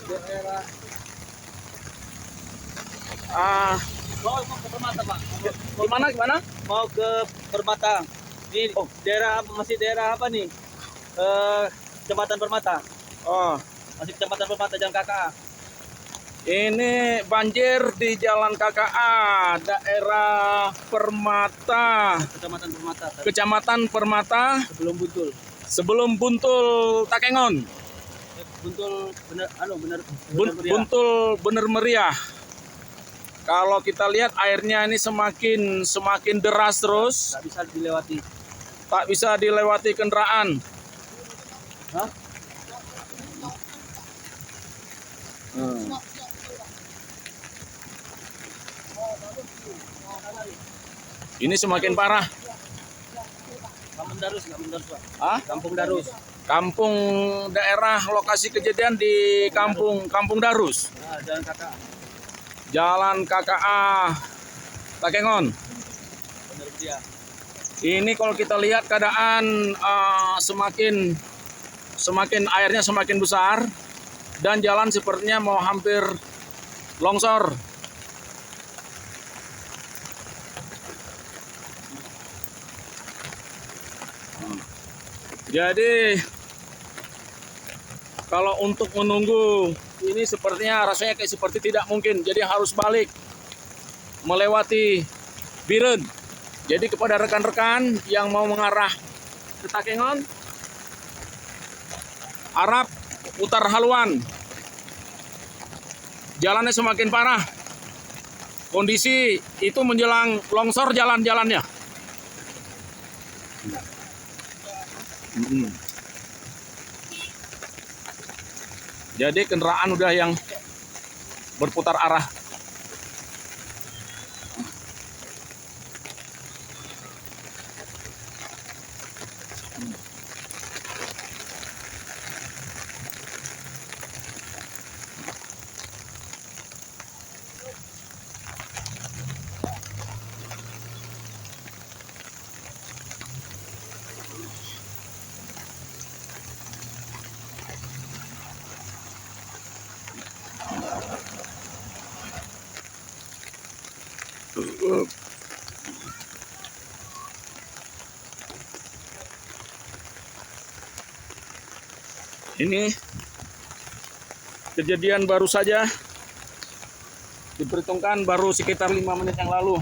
daerah Mau ke Permata, Pak. gimana? Mau ke Permata. Ini daerah masih daerah apa nih? Kecamatan Permata. Oh, Masih Kecamatan Permata Jalan KKA. ini banjir di Jalan KKA, daerah Permata, Kecamatan Permata. Kecamatan Permata, Sebelum Buntul. sebelum Buntul Takengon. Buntul bener meriah. Buntul bener meriah. Kalau kita lihat airnya ini semakin deras terus, Nggak bisa dilewati. tak bisa dilewati kendaraan. Hah? Ini semakin parah. Kampung Darus, Pak. Hah? Kampung Darus. Kampung daerah lokasi kejadian di Kampung Darus. Nah, Jalan KKA. Jalan KKA Takengon. Bener meriah. Ini kalau kita lihat keadaan semakin airnya semakin besar dan jalan sepertinya mau hampir longsor. Jadi kalau untuk menunggu ini sepertinya rasanya kayak seperti tidak mungkin. Jadi harus balik melewati Biren. Jadi kepada rekan-rekan yang mau mengarah ke Takengon, Arab putar haluan. Jalannya semakin parah. Kondisi itu menjelang longsor jalan-jalannya. Jadi kendaraan udah yang berputar arah. Ini kejadian baru saja, diperhitungkan baru sekitar 5 menit yang lalu.